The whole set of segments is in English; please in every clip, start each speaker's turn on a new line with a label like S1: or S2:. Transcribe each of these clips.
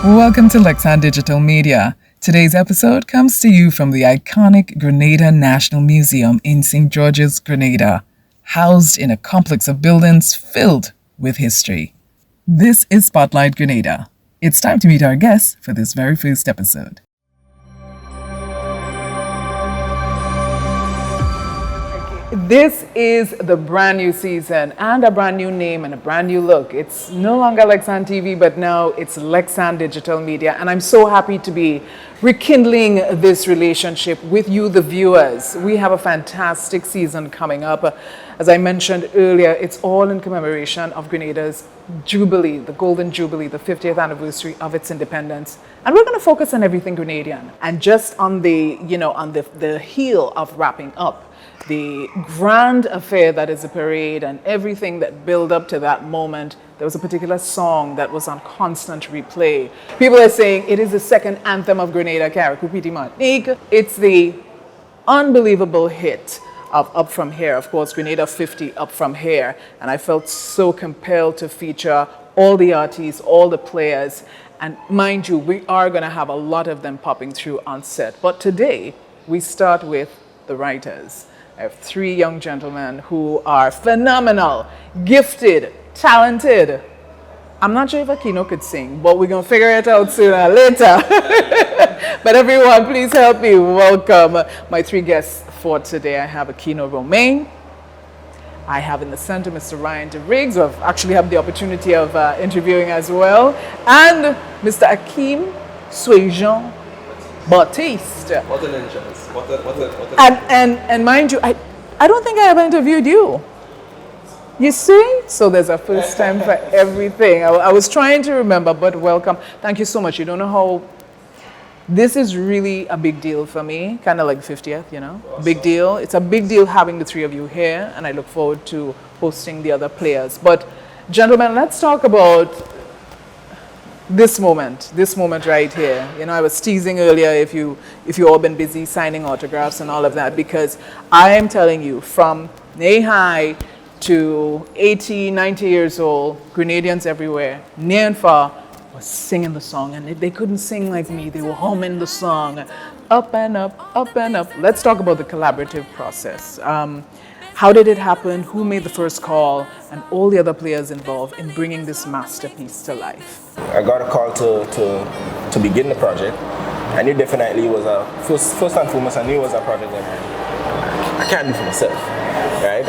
S1: Welcome to Lexan Digital Media. Today's episode comes to you from the iconic Grenada National Museum in St. George's, Grenada, housed in a complex of buildings filled with history. This is Spotlight Grenada. It's time to meet our guests for this very first episode. This is the brand new season and a brand new name and a brand new look. It's no longer Lexan TV, but now it's Lexan Digital Media. And I'm so happy to be rekindling this relationship with you, the viewers. We have a fantastic season coming up. As I mentioned earlier, it's all in commemoration of Grenada's Jubilee, the Golden Jubilee, the 50th anniversary of its independence. And we're going to focus on everything Grenadian. And just on the heel of wrapping up the grand affair that is a parade and everything that built up to that moment, there was a particular song that was on constant replay. People are saying it is the second anthem of Grenada, Caracupiti Martinique. It's the unbelievable hit of Up From Here, of course, Grenada 50 Up From Here. And I felt so compelled to feature all the artists, all the players. And mind you, we are going to have a lot of them popping through on set. But today, we start with the writers. I have three young gentlemen who are phenomenal, gifted, talented. I'm not sure if Aquino could sing, but we're going to figure it out sooner or later. But everyone, please help me welcome my three guests for today. I have Aquino Romain. I have in the center Mr. Ryan DeRiggs, who I've actually had the opportunity of interviewing as well. And Mr. Akeem Suejean Baptiste.
S2: What an entrance.
S1: And mind you, I don't think I ever interviewed you. You see? So there's a first time for everything. I was trying to remember, but welcome. Thank you so much. You don't know how, this is really a big deal for me. Kind of like 50th, you know?
S2: Awesome.
S1: Big deal. It's a big deal having the three of you here, and I look forward to hosting the other players. But gentlemen, let's talk about this moment right here. You know, I was teasing earlier if you all been busy signing autographs and all of that, because I am telling you, from knee-high to 80, 90 years old, Grenadians everywhere, near and far, was singing the song, and they couldn't sing like me. They were humming the song, up and up, up and up. Let's talk about the collaborative process. How did it happen? Who made the first call? And all the other players involved in bringing this masterpiece to life.
S3: I got a call to begin the project. I knew definitely it was first and foremost, I knew it was a project that I can't do for myself, right?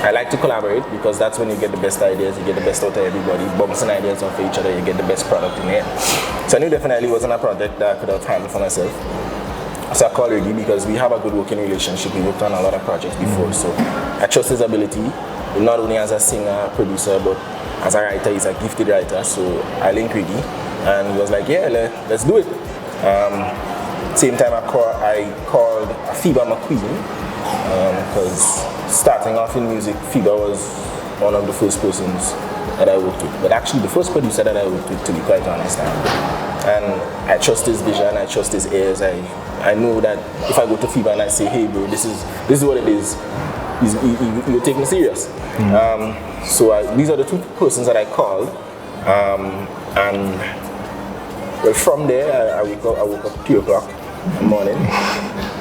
S3: I like to collaborate because that's when you get the best ideas, you get the best out of everybody, bouncing ideas off each other, you get the best product in there. So I knew definitely it wasn't a project that I could have handled for myself. So I called Reggie because we have a good working relationship. We worked on a lot of projects before, so I trust his ability, not only as a singer, producer, but as a writer. He's a gifted writer, so I linked Reggie, and he was like, yeah, let's do it. Same time I called Phoebe McQueen, because starting off in music, Phoebe was one of the first persons that I worked with, but actually the first producer that I worked with, to be quite honest. And I trust his vision, I trust his ears. I know that if I go to Phoebe and I say, hey bro, this is what it is, he'll take me serious. So these are the two persons that I called, and well, from there I woke up 3 o'clock in the morning.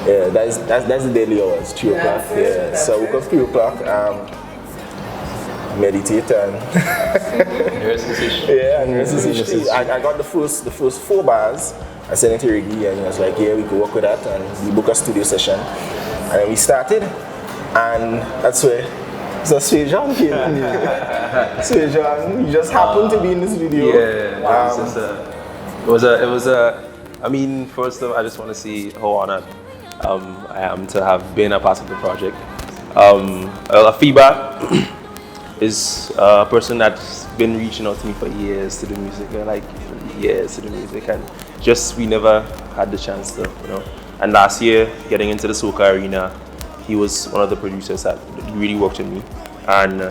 S3: Yeah, that's the daily hours, 3 o'clock. Yeah, so I woke up 3 o'clock. Meditate and recitation. I got the first 4 bars. I sent it to Reggie, and he was like, yeah, we could work with that, and we booked a studio session, and then we started, and that's where Suejean came in. Suejean, he just happened to be in the studio.
S2: I mean, first of all, I just want to say how honored I am to have been a part of the project. Phoebe is a person that's been reaching out to me for years to do music, and just we never had the chance to, you know. And last year, getting into the soca arena, he was one of the producers that really worked with me, and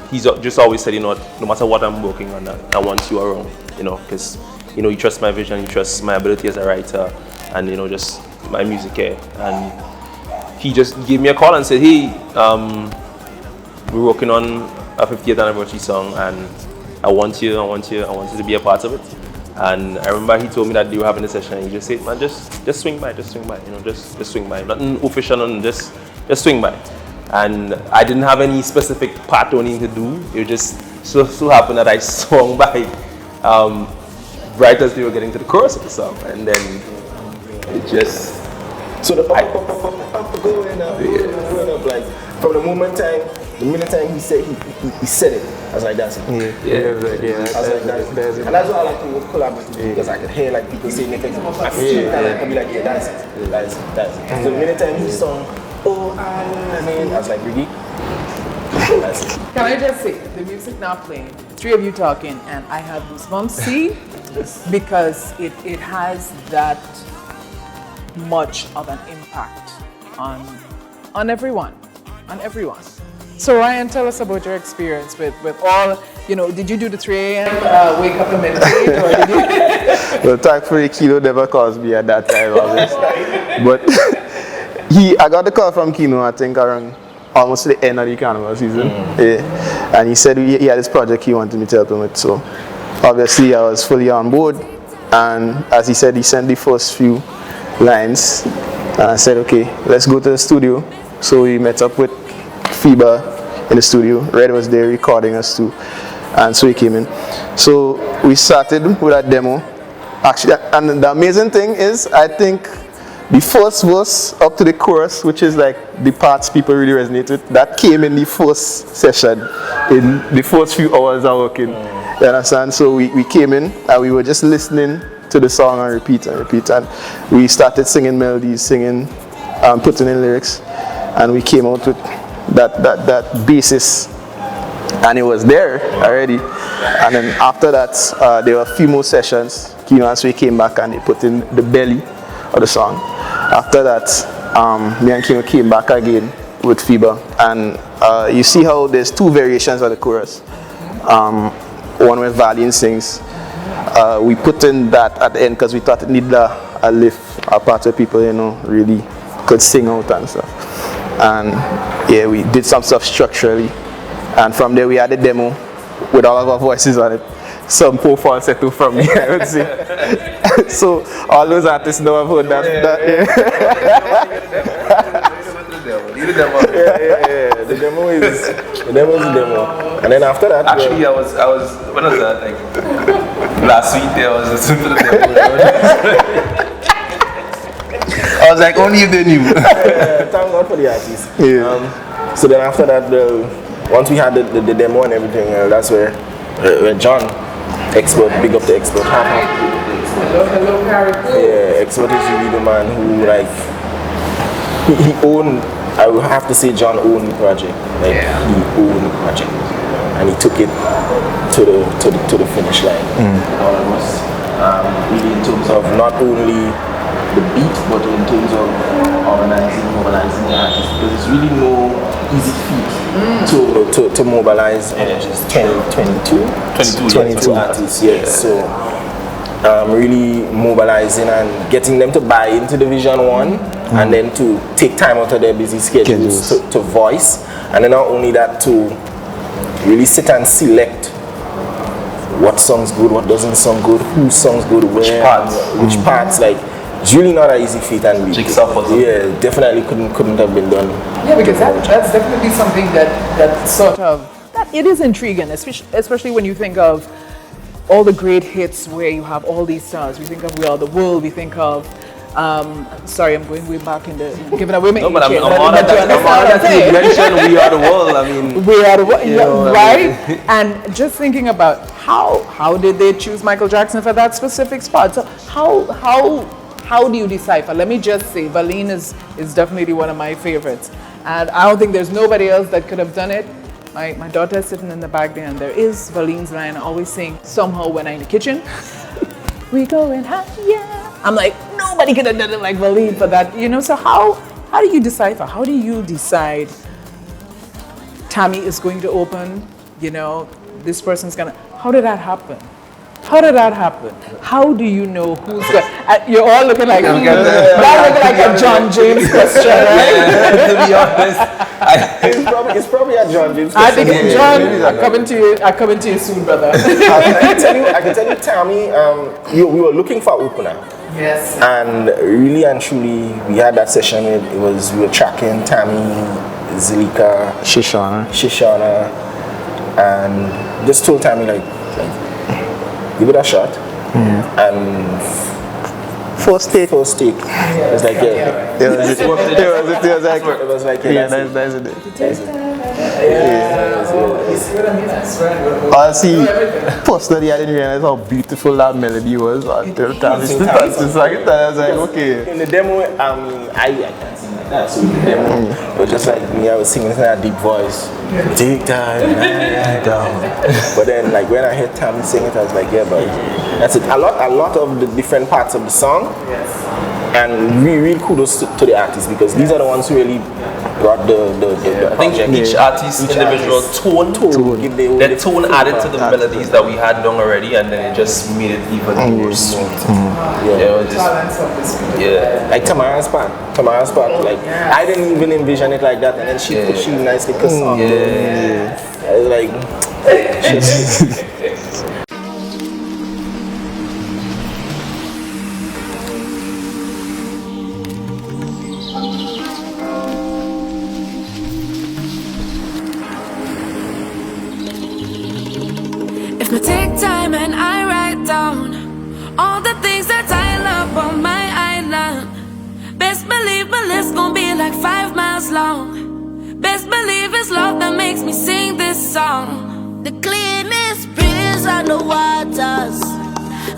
S2: he's just always said, you know, no matter what I'm working on, I want you around, you know, because you know he trusts my vision, he trusts my ability as a writer, and you know just my music here. And he just gave me a call and said, hey, we're working on a 50th anniversary song, and I want you to be a part of it. And I remember he told me that they were having a session, and he just said, man, just swing by, just swing by. Nothing official, nothing, just swing by. And I didn't have any specific part or anything to do. It just so happened that I swung by right as they were getting to the chorus of the song, and then it just.
S3: So the going up, like from the minute time he said he said it, I was like, that's it.
S2: Yeah.
S3: I was like, that's it. And that's why I like to work collaboratively, because I could hear like people saying things. I could be like, yeah, that's it. So the minute time he sung, I was like, Riggy, that's it.
S1: Can I just say, the music now playing, three of you talking, and I have goosebumps. See, because it has that much of an impact on everyone. So Ryan, tell us about your experience with all, did you do the 3 a.m. Wake up and meditate, or did you?
S4: Well, thankfully Kino never calls me at that time, obviously. But I got the call from Kino, I think around almost the end of the carnival season. Yeah. And he said he had this project he wanted me to help him with. So obviously I was fully on board. And as he said, he sent the first few lines. And I said, okay, let's go to the studio. So we met up with FIBA in the studio. Red was there recording us too. And so he came in. So we started with that demo. Actually, and the amazing thing is, I think the first verse up to the chorus, which is like the parts people really resonate with, that came in the first session, in the first few hours of working. You understand? So we came in and we were just listening to the song and repeat. And we started singing melodies, putting in lyrics, and we came out with that basis, and it was there already. And then after that, there were a few more sessions. Kino and Sway came back and they put in the belly of the song. After that, me and Kino came back again with FIBA, and you see how there's two variations of the chorus. One where Valiant sings. We put in that at the end because we thought it needed a lift, a part where people really could sing out and stuff. And yeah, we did some stuff structurally, and from there we had a demo with all of our voices on it. Some poor falsetto from me, I would say. So all those artists know I've heard that. The demo is the demo. And then after that,
S2: actually, I was when was that? Like last week, I was listening to the demo. I was like, only if they knew.
S3: Thank God for the artists.
S4: Yeah.
S3: So then after that, once we had the demo and everything, that's where John, Expert, big up the Expert.
S1: Hello, character.
S3: Yeah, Expert is really the man who he owned. I would have to say John owned the project. He owned the project, and he took it to the finish line. All of us, really in terms of not only the beat, but in terms of mobilizing the artists, because it's really no easy feat to mobilize 22 artists. Yes, so really mobilizing and getting them to buy into the Vision One, and then to take time out of their busy schedules to voice, and then not only that, to really sit and select what songs good, what doesn't sound good, who songs good, where, which parts. Like, it's really not an easy feat, and definitely couldn't have been done.
S1: Yeah, because that's definitely something that sort of it is intriguing, especially when you think of all the great hits where you have all these stars. We think of We Are the World. We think of sorry, I'm going way back in the giving away.
S2: No, but I'm on that you mentioned We Are the World. I mean,
S1: We Are the World, right? And just thinking about how did they choose Michael Jackson for that specific spot? So how do you decipher? Let me just say, Valine is definitely one of my favorites, and I don't think there's nobody else that could have done it. My daughter is sitting in the back there, and there is Valine's line. I always sing somehow when I'm in the kitchen. We going higher. I'm like, nobody could have done it like Valine for that, So how do you decipher? How do you decide Tammy is going to open? This person's gonna. How did that happen? How do you know who's going? You're all looking like that looking like a John James question, right?
S2: To be honest,
S3: It's probably a John James.
S1: I think
S3: question.
S1: John, I'm coming to you soon, brother.
S3: I can tell you, Tammy, we were looking for opener.
S1: Yes.
S3: And really and truly, we had that session. We were tracking Tammy, Zilika, Shishana, and just told Tammy like give it a shot. And first take. It was like
S4: It was like that's it. Honestly, personally, I didn't realize how beautiful that melody was until Tammy stood on the second time. I was like, okay.
S3: In the demo, I can't sing like that. So in the demo, it was just like me. I was singing in a deep voice. Take time, down. But then, like when I heard Tammy sing it, I was like, yeah, but that's it. A lot of the different parts of the song. And real kudos to the artists because these are the ones who really brought the
S2: I think each artist individual tone their tone added to the melodies that we had done already, and then it just made it even more smooth.
S3: Like Tamara's part, like I didn't even envision it like that, and then she nicely cussed off. I was like,
S5: I take time and I write down all the things that I love on my island. Best believe my list gon' be like 5 miles long. Best believe it's love that makes me sing this song. The cleanest breeze on the waters,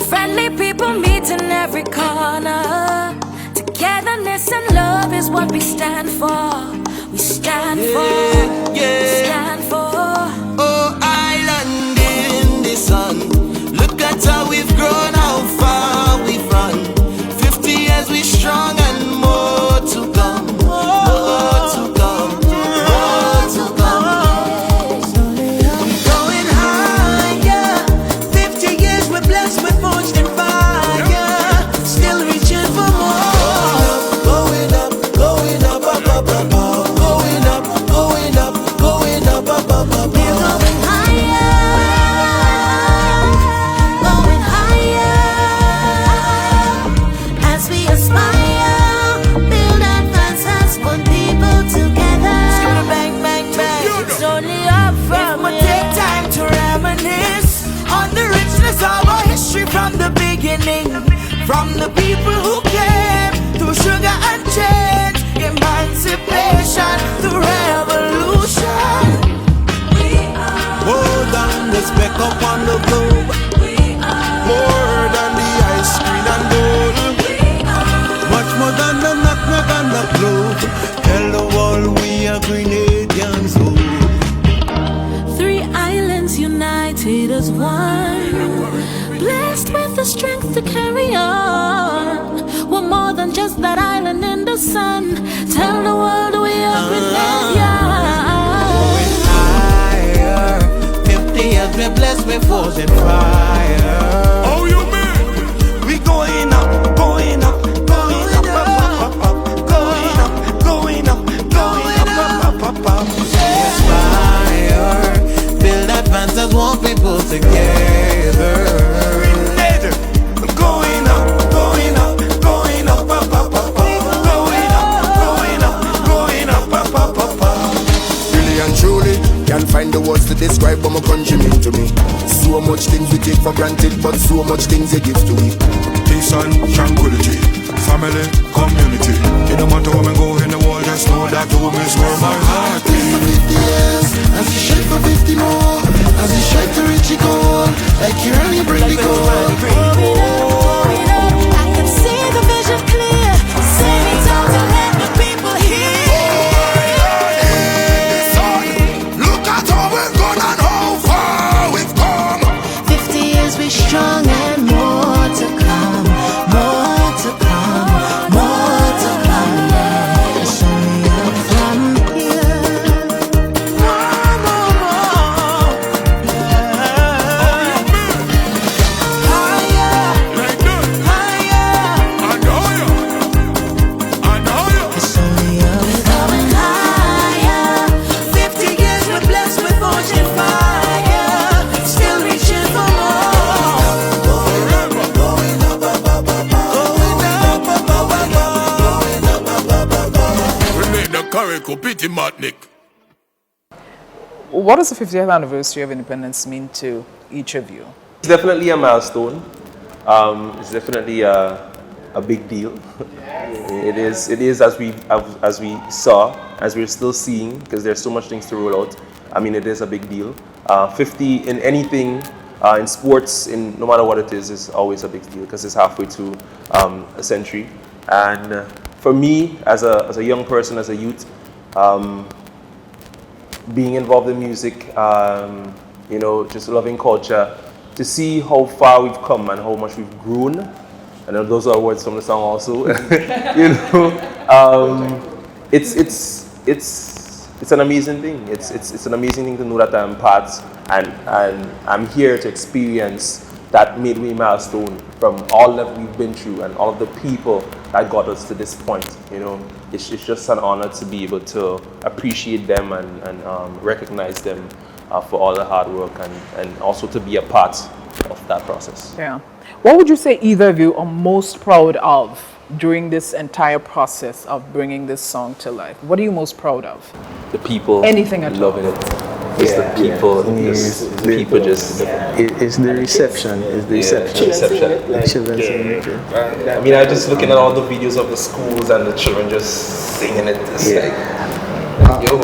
S5: friendly people meet in every corner. Togetherness and love is what we stand for. We stand for. We stand for.
S6: Oh, island in the sun. Look at how we've grown, how far we've run. 50 years we strong and more to come. More to come. More to come. We're going higher. 50 years we're blessed, we're forged in fire. Still reaching for more. Going up, going up, up, up, up, up. Going up, going up, going up, up, up, up. We're going higher. Going higher. As we aspire, build advances, put people together. Bang, bang, bang. It's only up from here. Take time to reminisce on the richness of our history from the beginning. From the people who came through sugar and change, emancipation through revolution. More than the speck up on the globe. More than the ice cream and gold. Much more than the nutmeg and the globe. Tell the world we are Grenadians.
S5: 3 islands united as one, blessed with the strength to carry on. We're more than just that island in the sun. Tell the world we are Grenadians.
S6: Higher. 50 years we're blessed with force and fire. Oh, you mean? We going up, going up, going up, up, up, up, up. Going up, going up, going up, up, up, up, up. Aspire. Build advances, want people together. Going up, going up, going up, up, up, up, up. Going up, going up, going up, up, up, up, up.
S7: Really and truly, can't find the words to describe what my country mean to me. So much things we take for granted, but so much things they give to me.
S8: Peace and tranquility, family, community. It no matter where we go in the world, just know that home is where my heart
S7: For 50 years, as you shake for 50 more, as you shake to reach your goal, like you really bring the goal.
S5: I can see the vision clear. Sing it out to let the people hear.
S8: Look at how we've gone and how far we've come.
S5: 50 years we strong and more to come. More to come. More to come. It's only up from here. More, more, more.
S8: little pity matnik.
S1: What does the 50th anniversary of independence mean to each of you?
S2: It's definitely a milestone. It's definitely a big deal. It is as we saw, as we're still seeing, because there's so much things to roll out. I mean, it is a big deal. 50 in anything, in sports, in no matter what it is always a big deal because it's halfway to a century. And for me, as a young person, as a youth, being involved in music, you know, just loving culture, to see how far we've come and how much we've grown. I know those are words from the song also. You know, it's an amazing thing. It's an amazing thing to know that I'm part and I'm here to experience that midway milestone from all that we've been through and all of the people that got us to this point. You know, it's just an honor to be able to appreciate them and recognize them for all the hard work and also to be a part of that process.
S1: Yeah. What would you say either of you are most proud of during this entire process of bringing this song to life? What are you most proud of?
S2: The people
S1: Anything at all.
S2: loving it. It's the people. It's the people just.
S4: It's the reception. It's the reception. Children singing it.
S2: I mean, I just looking at all the videos of the schools and the children just singing it. It's like, yo.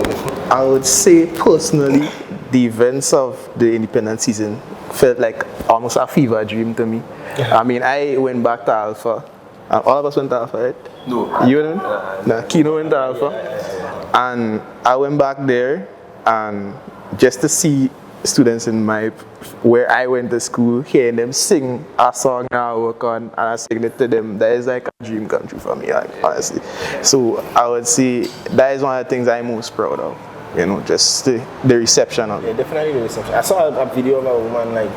S4: I would say personally, the events of the independent season felt like almost a fever dream to me. I mean, I went back to Alpha. All of us went to Alpha, right?
S2: No.
S4: You went? No, Kino went to Alpha. And I went back there and just to see students in where I went to school, hearing them sing a song I work on and I sing it to them, that is like a dream come true for me, like, honestly. So I would say that is one of the things I'm most proud of. You know, just the reception of it.
S3: Yeah, definitely the reception. I saw a video of a woman like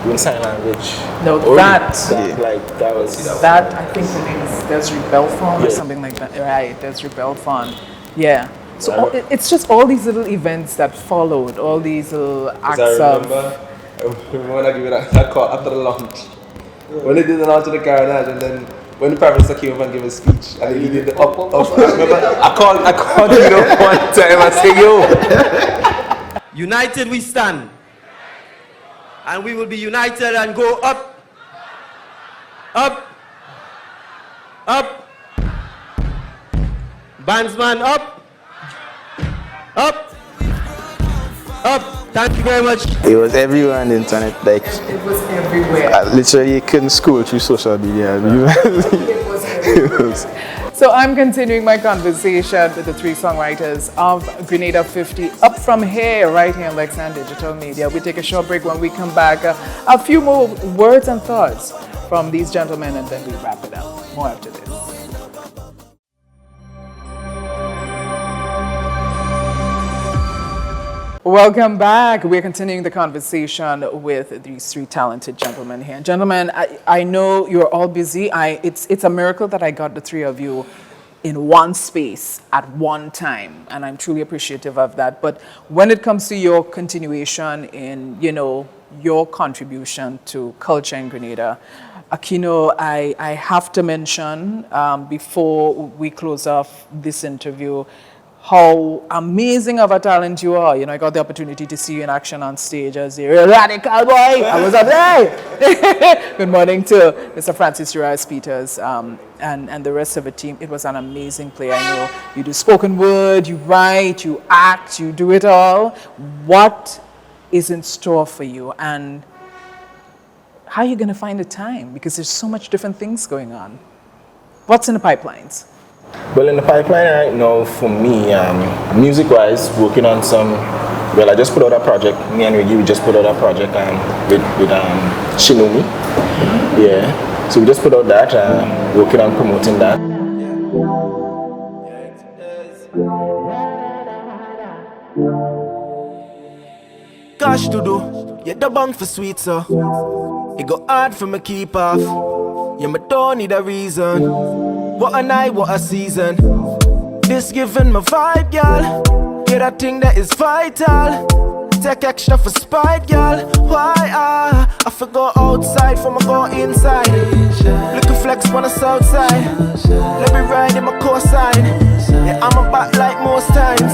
S3: doing sign language.
S1: No,
S3: that was
S1: that I think the name is Desiree Belfon or something like that. Right, Desiree Belfon. Yeah. So it's just all these little events that followed, all these little acts
S2: I
S1: of.
S2: remember when I gave it that call after the launch. When they did the launch of the Carnage and then when the Prime Minister came up and gave a speech and he did the up. I remember I called you know one time I said, yo.
S9: United we stand. And we will be united and go up. Up. Up. Bandsman up. Up. Up. Thank you very much.
S4: It was everywhere on the internet, like
S1: It was everywhere.
S4: literally you couldn't scroll through social media.
S1: It was everywhere. So I'm continuing my conversation with the three songwriters of Grenada 50 up from here, right here on Lexan Digital Media. We take a short break. When we come back, a few more words and thoughts from these gentlemen and then we wrap it up. More after this. Welcome back. We're continuing the conversation with these three talented gentlemen here. Gentlemen, I know you're all busy. It's a miracle that I got the three of you in one space at one time, and I'm truly appreciative of that. But when it comes to your continuation in, you know, your contribution to culture in Grenada, Aquino, I have to mention before we close off this interview how amazing of a talent you are. You know, I got the opportunity to see you in action on stage as a radical boy. I was up there. Good morning to Mr. Francis Urias Peters and the rest of the team. It was an amazing play. I know you do spoken word, you write, you act, you do it all. What is in store for you and how are you going to find the time? Because there's so much different things going on. What's in the pipelines?
S3: Well, in the pipeline right now for me, music-wise, working on some. Well, I just put out a project. Me and Reggie, we just put out a project with Shinumi. Yeah, so we just put out that. Working on promoting that.
S6: Gosh to do, yeah, the bunk for sweet, so it go hard for me keep off. Yeah, me don't need a reason. What a night, what a season. This giving my vibe, y'all. Yeah, that thing that is vital.
S10: take extra for spite, girl. Why I for go outside for my go inside. Looking flex on the south side. Let me ride in my cosign. Yeah, I'm a back like most times.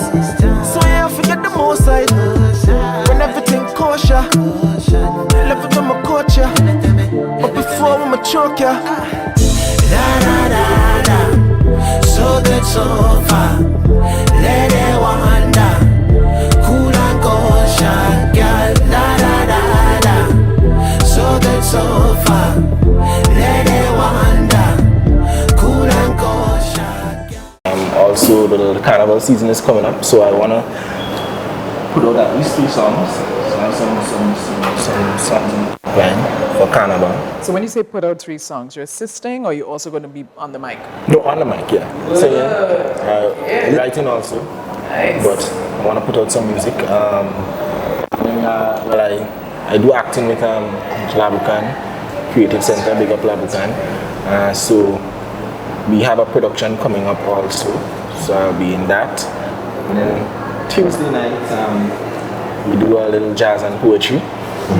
S10: So yeah, I forget the most side. When everything kosher, love it when I coach ya. But before I'ma choke ya.
S6: Da da da da, so good so far. Let it wander, cool and kosher, girl. Da da da da, so good so far. Let it wander, cool and kosher.
S3: Also, the carnival season is coming up, so I wanna put out at least 3 songs. Some plan for carnival.
S1: So when you say put out 3 songs, you're assisting or you're also going to be on the mic?
S3: No, on the mic, yeah. Singing, writing also.
S1: Nice.
S3: But I want to put out some music. I do acting with Labukan, Creative Center, Big Up Labukan. So we have a production coming up also. So I'll be in that. And then Tuesday night, we do a little jazz and poetry.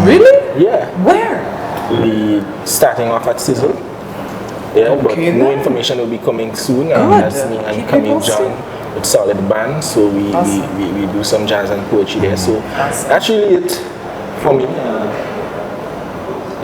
S1: Really?
S3: Yeah.
S1: Where?
S3: We'll be starting off at Sizzle. Yeah, but
S1: Okay,
S3: more
S1: then.
S3: information will be coming soon.
S1: Good.
S3: That's me and
S1: Keep it
S3: Camille
S1: posted.
S3: John with Solid Band. So we do some jazz and poetry there. So that's really it for me.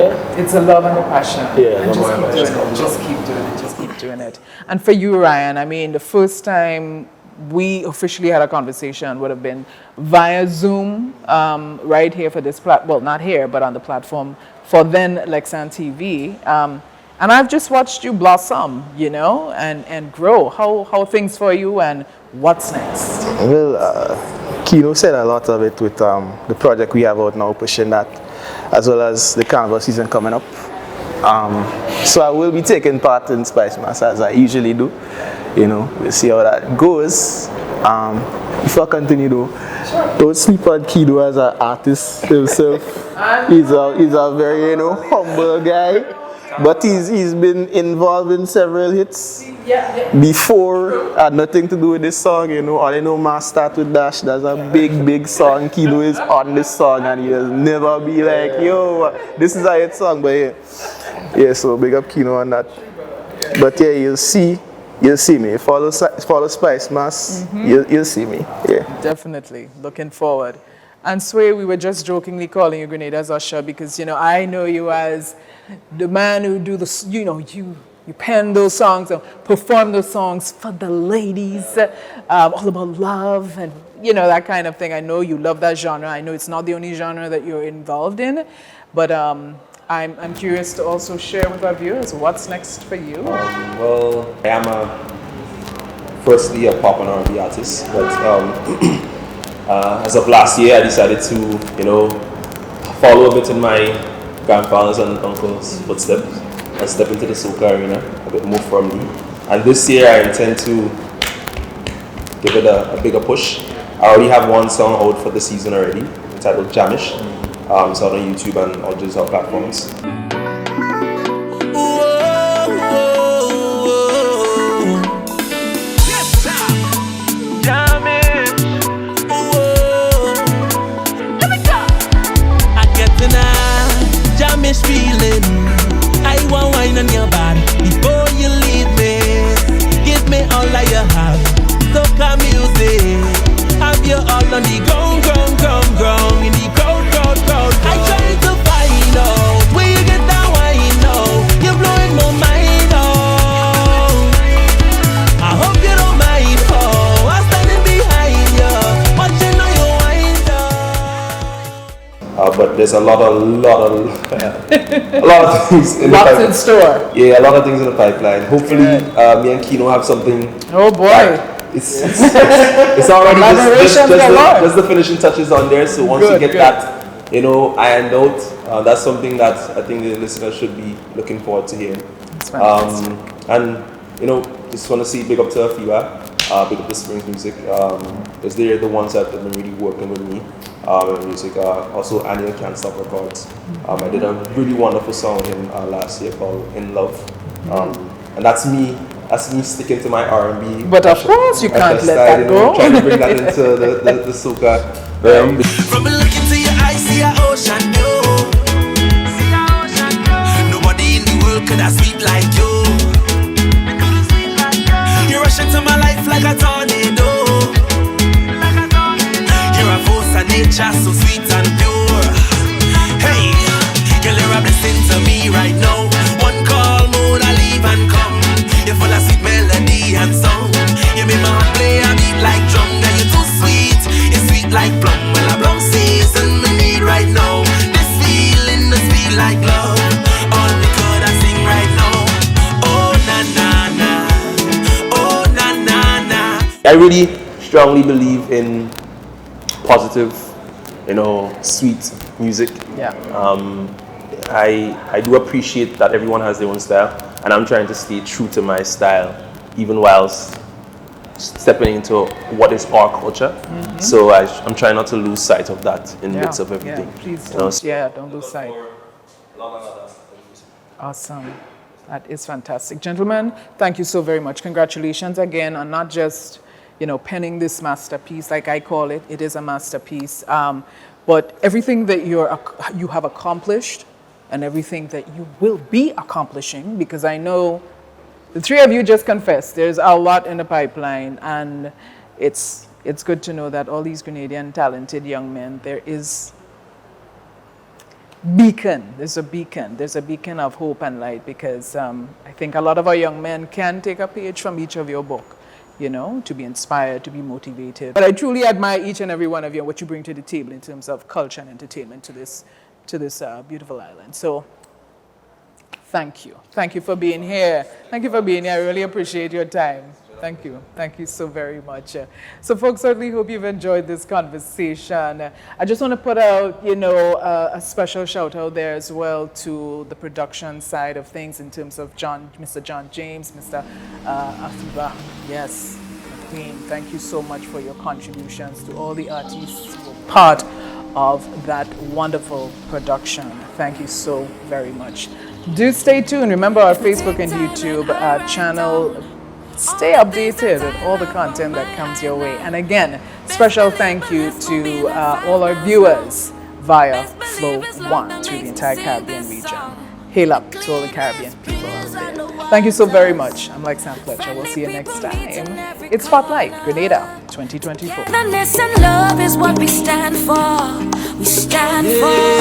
S3: Yeah.
S1: It's a love and a passion.
S3: Yeah,
S1: And
S3: love and
S1: just
S3: passion.
S1: keep doing it. Just keep doing it. And for you, Ryan, I mean, the first time we officially had a conversation would have been via Zoom, right here for this well, not here, but on the platform for then Lexan TV. And I've just watched you blossom, you know, and grow. How things for you and what's next?
S4: Well, Kino said a lot of it with the project we have out now, pushing that, as well as the carnival season coming up. So I will be taking part in Spice Mass as I usually do. You know, we'll see how that goes. Before I continue though, don't sleep on Kido as an artist himself. He's a very, you know, humble guy. But he's been involved in several hits before. Had nothing to do with this song, you know. All I know, Ma Start With Dash. That's a big song. Kido is on this song and he'll never be like, yo, this is a hit song. But yeah, so big up Kino on that. But yeah, you'll see me. Follow Spice Mass, you'll see me. Yeah.
S1: Definitely. Looking forward. And Sway, we were just jokingly calling you Grenada's Usher because, you know, I know you as the man who do the, you know, you pen those songs and perform those songs for the ladies, all about love and, you know, that kind of thing. I know you love that genre. I know it's not the only genre that you're involved in, but I'm curious to also share with our viewers what's next for you.
S2: Well, I am firstly a pop and R&B artist, but as of last year, I decided to, you know, follow a bit in my grandfather's and uncle's footsteps and step into the soca arena a bit more firmly. And this year, I intend to give it a bigger push. I already have one song out for the season already, entitled Jamish. It's out on YouTube and all digital platforms.
S6: Feeling, I want wine on your body before you leave me. Give me all that you have. Soca music, have you all on the ground, in the crowd. I try to find out where you get that wine now. You're blowing my mind out. I hope you don't mind. Oh, I'm standing behind you, watching all your wind up.
S2: But there's a lot of things in the
S1: Lots
S2: pipeline.
S1: in store.
S2: Yeah, a lot of things in the pipeline. Hopefully, me and Kino have something.
S1: Oh boy.
S2: It's already just the finishing touches on there. So once you get that, you know, ironed out, that's something that I think the listeners should be looking forward to hearing. And you know, just want to say big up to Afiba, big up to Springs Music, because they're the ones that have been really working with me in music. Also, Annual Can't Stop Records. I did a really wonderful song with him last year called In Love, and that's me sticking to my R&B.
S1: But of course you can't let that go.
S2: Trying to bring that into the soca
S6: From a look into your eyes, see an ocean view. Nobody in the world could have sweet like you. You rush into my life like a tornado. You're a force of nature, so sweet and pure. Hey, girl, you're a blessing to me right now. One call, mood, I leave and come. You're full of sweet melody and song. You make my heart play a beat like drum. Girl, you're too sweet, you're sweet like plum. Well, a plum season we need right now. This feeling, this feel like love. All we could I sing right now. Oh na na na, oh na na na.
S2: I really strongly believe in positive, sweet music.
S1: Yeah.
S2: I do appreciate that everyone has their own style, and I'm trying to stay true to my style, even whilst stepping into what is our culture. So I'm trying not to lose sight of that in the midst of everything.
S1: Yeah, please don't, don't lose sight. Awesome. That is fantastic. Gentlemen, thank you so very much. Congratulations again on not just, penning this masterpiece, like I call it. It is a masterpiece. But everything that you have accomplished and everything that you will be accomplishing, because I know the three of you just confessed there's a lot in the pipeline, and it's good to know that all these Grenadian talented young men, there's a beacon of hope and light, because I think a lot of our young men can take a page from each of your book, to be inspired, to be motivated. But I truly admire each and every one of you and what you bring to the table in terms of culture and entertainment to this beautiful island. So thank you. Thank you for being here. Thank you for being here. I really appreciate your time. Thank you. Thank you so very much. So folks, certainly hope you've enjoyed this conversation. I just want to put out, a special shout out there as well to the production side of things in terms of Mr. John James, Mr. Afiba. Yes, McQueen, thank you so much for your contributions to all the artists who were part of that wonderful production. Thank you so very much. Do stay tuned. Remember our Facebook and YouTube channel. Stay updated with all the content that comes your way. And again, special thank you to all our viewers via Flow 1 through the entire Caribbean region. Hail up to all the Caribbean people out there. Thank you so very much. I'm Lexan Fletcher. We'll see you next time. It's Spotlight Grenada 2024.
S5: Togetherness and love is what we stand for. We stand for.